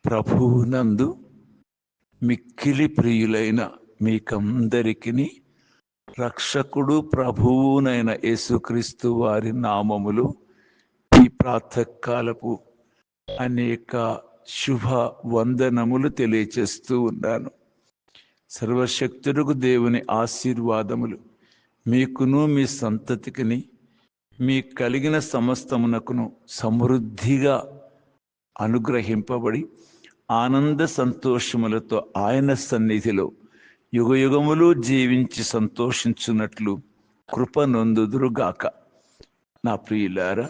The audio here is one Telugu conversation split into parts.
ప్రభువునందు మిక్కిలి ప్రియులైన మీకందరికిని రక్షకుడు ప్రభువునైన యేసుక్రీస్తు వారి నామములు ఈ ప్రాతకాలపు అనేక శుభ వందనములు తెలియచేస్తూ ఉన్నాను. సర్వశక్తుడుకు దేవుని ఆశీర్వాదములు మీకును మీ సంతతికిని మీ కలిగిన సమస్తమునకును సమృద్ధిగా అనుగ్రహింపబడి ఆనంద సంతోషములతో ఆయన సన్నిధిలో యుగయుగములు జీవించి సంతోషించున్నట్లు కృప నొందుదురుగాక. నా ప్రియులారా,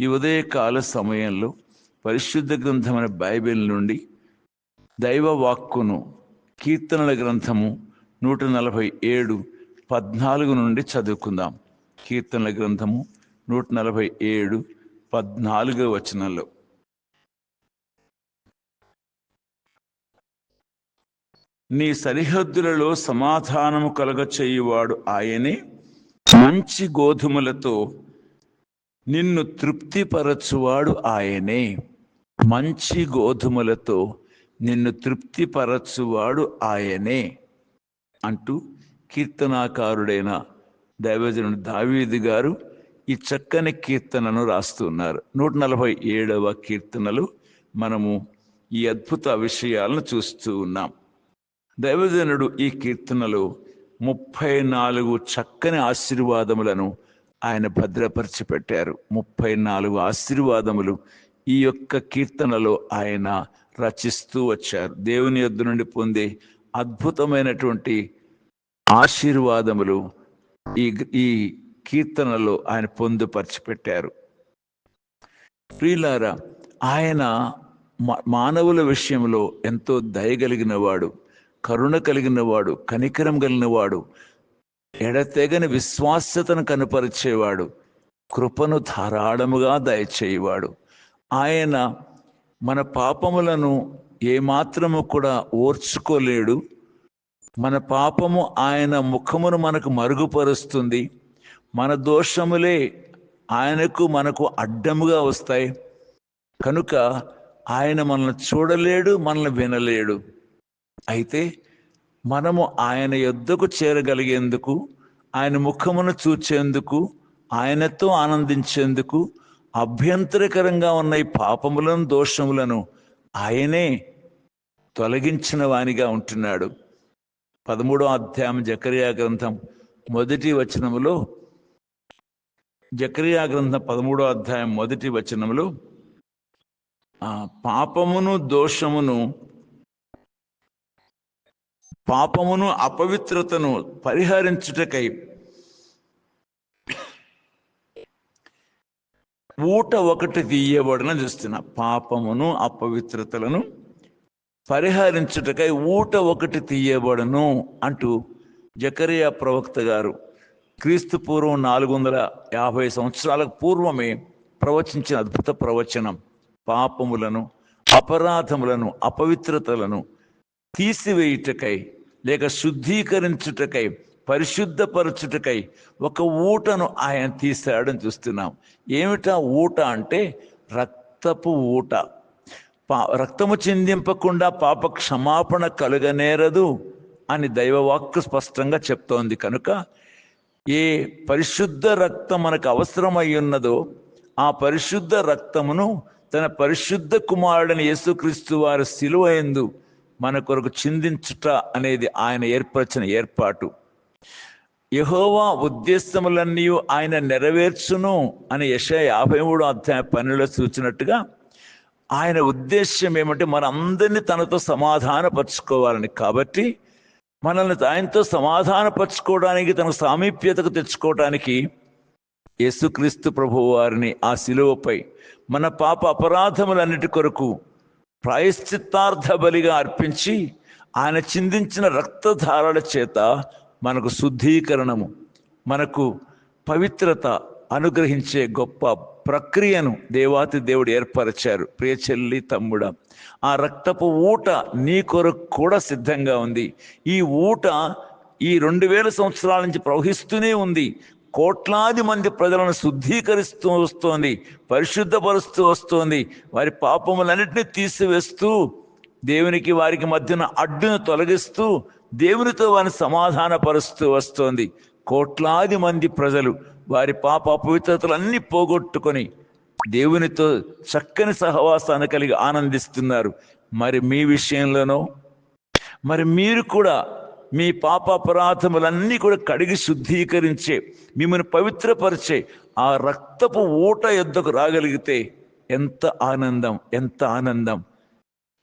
ఈ ఉదయకాల సమయంలో పరిశుద్ధ గ్రంథమైన బైబిల్ నుండి దైవ వాక్కును కీర్తనల గ్రంథము 147:14 నుండి చదువుకుందాం. కీర్తనల గ్రంథము 147:14 వచనంలో, నీ సరిహద్దులలో సమాధానము కలగ చేయువాడు ఆయనే, మంచి గోధుమలతో నిన్ను తృప్తిపరచువాడు ఆయనే. మంచి గోధుమలతో నిన్ను తృప్తిపరచువాడు ఆయనే అంటూ కీర్తనాకారుడైన దైవజనుడు దావీదు గారు ఈ చక్కని కీర్తనను రాస్తున్నారు. 147వ కీర్తనలు మనము ఈ అద్భుత విషయాలను చూస్తూ ఉన్నాం. దైవజనుడు ఈ కీర్తనలో 34 చక్కని ఆశీర్వాదములను ఆయన భద్రపరిచి పెట్టారు. 34 ఆశీర్వాదములు ఈ యొక్క కీర్తనలో ఆయన రచిస్తూ వచ్చారు. దేవుని యొద్ద నుండి పొందే అద్భుతమైనటువంటి ఆశీర్వాదములు ఈ కీర్తనలో ఆయన పొందుపరిచి పెట్టారు. ప్రియులారా, ఆయన మానవుల విషయంలో ఎంతో దయగలిగిన వాడు, కరుణ కలిగిన వాడు, కనికరం కలిగిన వాడు, ఎడతెగని విశ్వాస్యతను కనపరిచేవాడు, కృపను ధారాళముగా దయచేయవాడు. ఆయన మన పాపములను ఏమాత్రము కూడా ఓర్చుకోలేడు. మన పాపము ఆయన ముఖమును మనకు మరుగుపరుస్తుంది. మన దోషములే ఆయనకు మనకు అడ్డముగా వస్తాయి. కనుక ఆయన మనల్ని చూడలేడు, మనల్ని వినలేడు. అయితే మనము ఆయన యొద్దకు చేరగలిగేందుకు, ఆయన ముఖమును చూచేందుకు, ఆయనతో ఆనందించేందుకు అభ్యంతరకరంగా ఉన్న ఈ పాపములను, దోషములను ఆయనే తొలగించిన వానిగా ఉంటున్నాడు. 13వ అధ్యాయం జకర్యా గ్రంథం 1వ వచనములో, జకర్యా గ్రంథం 13వ అధ్యాయం 1వ వచనములో పాపమును అపవిత్రతను పరిహరించుటకై ఊట ఒకటి తీయబడిన చూస్తున్నా. పాపమును అపవిత్రతలను పరిహరించుటకై ఊట ఒకటి తీయబడను అంటూ జకర్యా ప్రవక్త గారు క్రీస్తు పూర్వం 450 సంవత్సరాలకు పూర్వమే ప్రవచించిన అద్భుత ప్రవచనం. పాపములను, అపరాధములను, అపవిత్రతలను తీసివేయుటకై లేక శుద్ధీకరించుటకై, పరిశుద్ధపరచుటకై ఒక ఊటను ఆయన తీశాడని చూస్తున్నాం. ఏమిటా ఊట అంటే రక్తపు ఊట. రక్తము చిందింపకుండా పాప క్షమాపణ కలుగనేరదు అని దైవవాక్కు స్పష్టంగా చెప్తోంది. కనుక ఏ పరిశుద్ధ రక్తం మనకు అవసరమై ఉన్నదో ఆ పరిశుద్ధ రక్తమును తన పరిశుద్ధ కుమారుడని యేసుక్రీస్తు వారి శిలువ యందు మన కొరకు చిందించుట అనేది ఆయన ఏర్పరిచిన ఏర్పాటు. యెహోవా ఉద్దేశములన్నీ ఆయన నెరవేర్చును అని యెషయా 53:12 సూచినట్టుగా ఆయన ఉద్దేశ్యం ఏమంటే మన అందరినీ తనతో సమాధానపరచుకోవాలని. కాబట్టి మనల్ని ఆయనతో సమాధానపరచుకోవడానికి, తన సామీప్యతకు తెచ్చుకోవడానికి యేసుక్రీస్తు ప్రభువు వారిని ఆ శిలువపై మన పాప అపరాధములన్నిటి కొరకు ప్రాయశ్చిత్తార్థ బలిగా అర్పించి ఆయన చిందించిన రక్తధారల చేత మనకు శుద్ధీకరణము, మనకు పవిత్రత అనుగ్రహించే గొప్ప ప్రక్రియను దేవాతి దేవుడు ఏర్పరిచారు. ప్రియ చెల్లి, తమ్ముడా, ఆ రక్తపు ఊట నీ కొరకు కూడా సిద్ధంగా ఉంది. ఈ ఊట ఈ 2000 సంవత్సరాల నుంచి ప్రవహిస్తూనే ఉంది. కోట్లాది మంది ప్రజలను శుద్ధీకరిస్తూ వస్తోంది, పరిశుద్ధపరుస్తూ వస్తోంది, వారి పాపములన్నింటినీ తీసివేస్తూ దేవునికి వారికి మధ్యన అడ్డును తొలగిస్తూ దేవునితో వారిని సమాధానపరుస్తూ వస్తోంది. కోట్లాది మంది ప్రజలు వారి పాప అపవిత్రతలన్నీ పోగొట్టుకొని దేవునితో చక్కని సహవాసాన్ని కలిగి ఆనందిస్తున్నారు. మరి మీ విషయంలోనో, మరి మీరు కూడా మీ పాపాపరాధములన్నీ కూడా కడిగి శుద్ధీకరించే, మిమ్మల్ని పవిత్రపరిచే ఆ రక్తపు ఊట యొద్దకు రాగలిగితే ఎంత ఆనందం, ఎంత ఆనందం!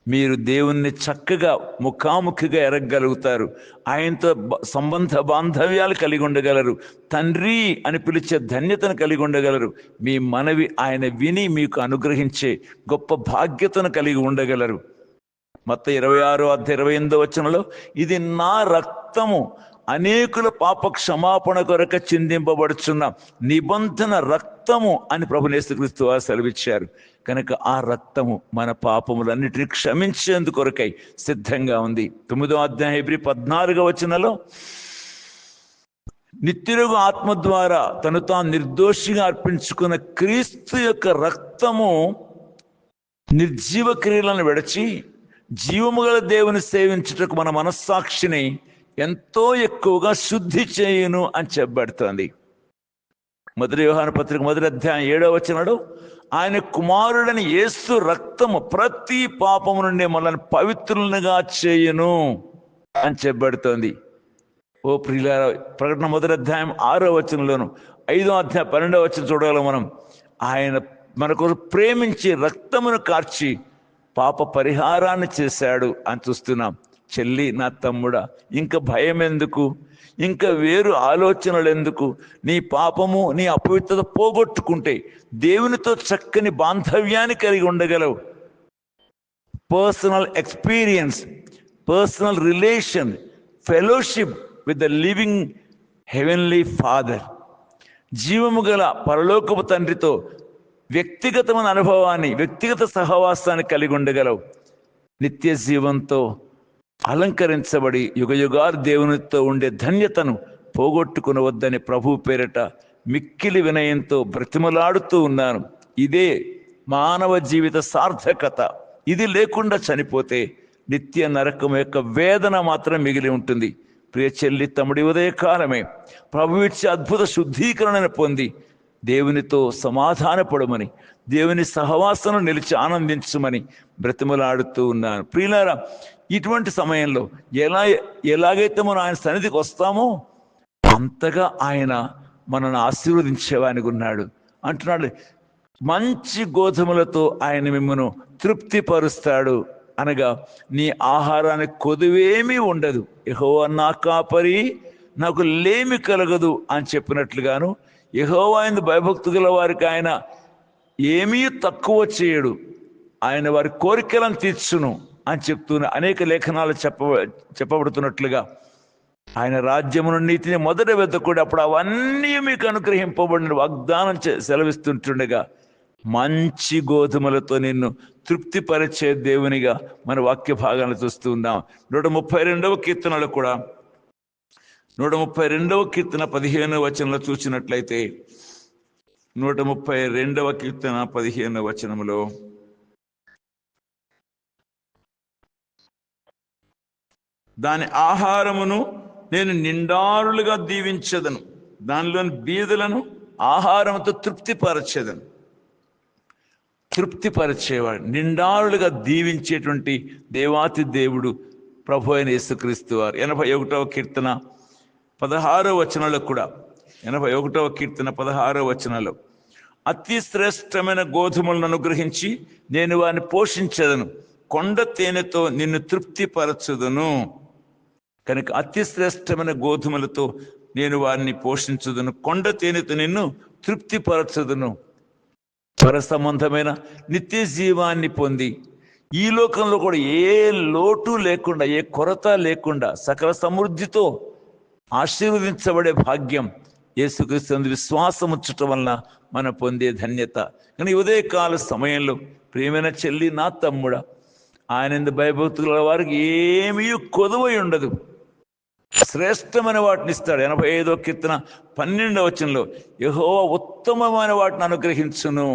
మీరు దేవుణ్ణి చక్కగా ముఖాముఖిగా ఎరగగలుగుతారు. ఆయనతో సంబంధ బాంధవ్యాలు కలిగి ఉండగలరు. తండ్రి అని పిలిచే ధన్యతను కలిగి ఉండగలరు. మీ మనవి ఆయన విని మీకు అనుగ్రహించే గొప్ప బాధ్యతను కలిగి ఉండగలరు. మత్తయి 26:28 ఇది నా రక్తము, అనేకుల పాప క్షమాపణ కొరక చిందింపబడుచున్న నిబంధన రక్తము అని ప్రభువు యేసుక్రీస్తు వారు సెలవిచ్చారు. కనుక ఆ రక్తము మన పాపములన్నిటినీ క్షమించేందుకు కొరకై సిద్ధంగా ఉంది. 9వ అధ్యాయం హెబ్రీ 14 నిత్యురగు ఆత్మ ద్వారా తను తాను నిర్దోషిగా అర్పించుకున్న క్రీస్తు యొక్క రక్తము నిర్జీవ క్రియలను విడచి జీవము గల దేవుని సేవించుటకు మన మనస్సాక్షిని ఎంతో ఎక్కువగా శుద్ధి చేయును అని చెప్పబడుతోంది. 1 యోహాను పత్రిక 1వ అధ్యాయం 7 ఆయన కుమారుడని యేసు రక్తము ప్రతి పాపము నుండి మనల్ని పవిత్రులుగా చేయును అని చెప్పబడుతోంది. ఓ ప్రియులారా, ప్రకటన 1వ అధ్యాయం 6 5వ అధ్యాయం 12 చూడగలం మనం. ఆయన మనకు ప్రేమించి రక్తమును కార్చి పాప పరిహారాన్ని చేశాడు అని చూస్తున్నాం. చెల్లి, నా తమ్ముడా, ఇంకా భయం ఎందుకు? ఇంకా వేరు ఆలోచనలు ఎందుకు? నీ పాపము, నీ అపవిత్రత పోగొట్టుకుంటే దేవునితో చక్కని బాంధవ్యాన్ని కలిగి ఉండగలవు. Personal experience, personal relation, fellowship with the living heavenly father. జీవము గల పరలోకపు తండ్రితో వ్యక్తిగతమైన అనుభవాన్ని, వ్యక్తిగత సహవాసాన్ని కలిగి ఉండగలవు. నిత్య జీవంతో అలంకరించబడి యుగయుగాలు దేవునితో ఉండే ధన్యతను పోగొట్టుకునవద్దని ప్రభు పేరిట మిక్కిలి వినయంతో బ్రతిమలాడుతూ ఉన్నాను. ఇదే మానవ జీవిత సార్థకత. ఇది లేకుండా చనిపోతే నిత్య నరకం యొక్క వేదన మాత్రం మిగిలి ఉంటుంది. ప్రియ చెల్లి, తమ్ముడి, ఉదయకాలమే ప్రభు ఇచ్చే అద్భుత శుద్ధీకరణను పొంది దేవునితో సమాధానపడమని, దేవుని సహవాసను నిలిచి ఆనందించమని బ్రతిమలాడుతూ ఉన్నాను. ప్రియులారా, ఇటువంటి సమయంలో ఎలాగైతే మనం ఆయన సన్నిధికి వస్తామో అంతగా ఆయన మనల్ని ఆశీర్వదించేవానికి ఉన్నాడు. అంటున్నాడు, మంచి గోధుమలతో ఆయన మిమ్మల్ని తృప్తిపరుస్తాడు. అనగా నీ ఆహారానికి కొదువేమీ ఉండదు. యెహోవా నా కాపరి, నాకు లేమి కలగదు అని చెప్పినట్లుగాను, యెహోవా యందు భయభక్తి గల వారికి ఆయన ఏమీ తక్కువ చేయడు, ఆయన వారి కోరికలను తీర్చును అని చెప్తున్న అనేక లేఖనాలు చెప్పబడుతున్నట్లుగా ఆయన రాజ్యమును, నీతిని మొదట వెతకుడు, అప్పుడు అవన్నీ మీకు అనుగ్రహింపబడిన వాగ్దానం సెలవిస్తుంటుండగా మంచి గోధుమలతో నిన్ను తృప్తిపరిచే దేవునిగా మన వాక్య భాగాన్ని చూస్తూ ఉన్నాం. 132వ కీర్తనలో కూడా 132వ కీర్తన 15వ చూసినట్లయితే 132వ కీర్తన 15వ దాని ఆహారమును నేను నిండారులుగా దీవించదను, దానిలోని బీదలను ఆహారంతో తృప్తిపరచెదను. తృప్తిపరిచేవాడు, నిండారులుగా దీవించేటువంటి దేవాతి దేవుడు ప్రభు అయిన యేసుక్రీస్తు వారు. 81వ కీర్తన 16వ కూడా 81వ కీర్తన 16వ అతి శ్రేష్టమైన గోధుమలను అనుగ్రహించి నేను వారిని పోషించదను, కొండ తేనెతో నిన్ను తృప్తిపరచుదును. కనుక అతి శ్రేష్టమైన గోధుమలతో నేను వారిని పోషించుదును, కొండ తేనెతో నిన్ను తృప్తిపరచుదును. పర సంబంధమైన నిత్య జీవాన్ని పొంది ఈ లోకంలో కూడా ఏ లోటు లేకుండా, ఏ కొరత లేకుండా సకల సమృద్ధితో ఆశీర్వదించబడే భాగ్యం యేసుక్రీస్తు విశ్వాసం ఉంచటం వలన మనం పొందే ధన్యత. కానీ ఉదయకాల సమయంలో ప్రియమైన చెల్లి, నా తమ్ముడా, ఆయన భయభక్తుల వారికి ఏమీ కొదువై ఉండదు. శ్రేష్టమైన వాటిని ఇస్తాడు. 85వ కీర్తన 12వ యెహోవా ఉత్తమమైన వాటిని అనుగ్రహించును.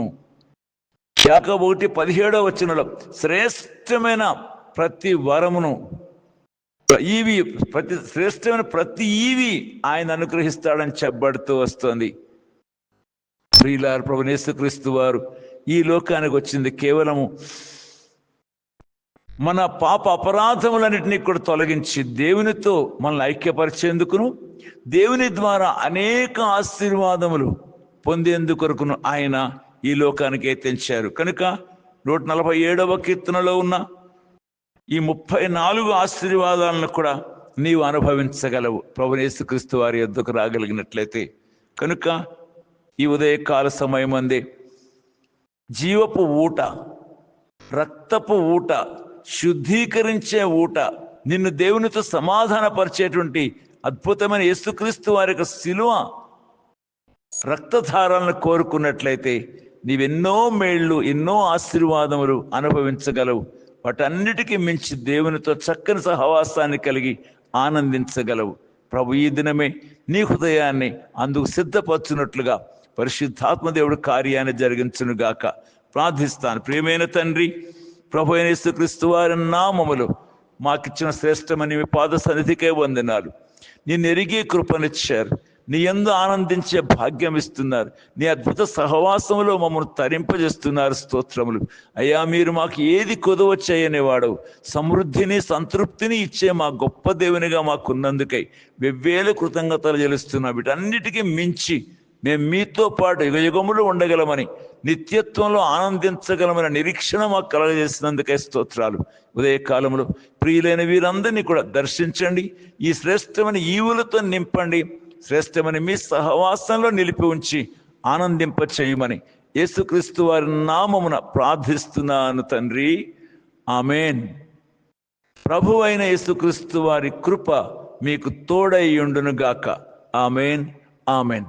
యాకోబు 1:17 శ్రేష్టమైన ప్రతి వరమును, ఈవి ప్రతి శ్రేష్టమైన ప్రతి ఈవి ఆయన అనుగ్రహిస్తాడని చెప్పబడుతూ వస్తుంది. ప్రియులారా, ప్రభువైన యేసుక్రీస్తు వారు ఈ లోకానికి వచ్చింది కేవలము మన పాప అపరాధములన్నింటినీ కూడా తొలగించి దేవునితో మనల్ని ఐక్యపరిచేందుకును, దేవుని ద్వారా అనేక ఆశీర్వాదములు పొందేందుకొరకును ఆయన ఈ లోకానికి తెంచారు. కనుక 147వ కీర్తనలో ఉన్న ఈ 34 ఆశీర్వాదాలను కూడా నీవు అనుభవించగలవు ప్రభువైన యేసుక్రీస్తు వారి యొద్దకు రాగలిగినట్లయితే. కనుక ఈ ఉదయకాల సమయమందే జీవపు ఊట, రక్తపు ఊట, శుద్ధీకరించే ఊట, నిన్ను దేవునితో సమాధానపరిచేటువంటి అద్భుతమైన యేసుక్రీస్తు వారి యొక్క శిలువ రక్తధారాలను కోరుకున్నట్లయితే నీవెన్నో మేళ్ళు, ఎన్నో ఆశీర్వాదములు అనుభవించగలవు. వాటన్నిటికీ మించి దేవునితో చక్కని సహవాసాన్ని కలిగి ఆనందించగలవు. ప్రభు ఈ దినమే నీ హృదయాన్ని అందుకు సిద్ధపరచున్నట్లుగా పరిశుద్ధాత్మ దేవుడు కార్యాన్ని జరిగించునుగాక ప్రార్థిస్తాను. ప్రియమైన తండ్రి, ప్రభు అయిన యేసుక్రీస్తు వారి నామములో మాకిచ్చిన శ్రేష్టమని మీ పాద సన్నిధికే వందనాలు. నిన్ను ఎరిగే కృపనిచ్చారు, నీ యందు ఆనందించే భాగ్యం ఇస్తున్నారు, నీ అద్భుత సహవాసంలో మమ్మల్ని తరింపజేస్తున్నారు. స్తోత్రములు అయ్యా. మీరు మాకు ఏది కొదవ చేయనివాడవు, సమృద్ధిని సంతృప్తిని ఇచ్చే మా గొప్ప దేవునిగా మాకున్నందుకై వెవ్వేలు కృతజ్ఞతలు చెల్లిస్తున్నాం. వీటన్నిటికీ మించి మేము మీతో పాటు యుగయుగములు ఉండగలమని, నిత్యత్వంలో ఆనందించగలమని నిరీక్షణ మాకు కలగజేసినందుకే స్తోత్రాలు. ఉదయకాలంలో ప్రియులైన వీరందరినీ కూడా దర్శించండి, ఈ శ్రేష్టమైన ఈవులతో నింపండి, శ్రేష్టమైన మీ సహవాసంలో నిలిపి ఉంచి ఆనందింప చేయమని యేసుక్రీస్తు వారి నామమున ప్రార్థిస్తున్నాను తండ్రి. ఆమెన్. ప్రభువైన యేసుక్రీస్తు వారి కృప మీకు తోడై ఉండునుగాక. ఆమెన్. ఆమెన్.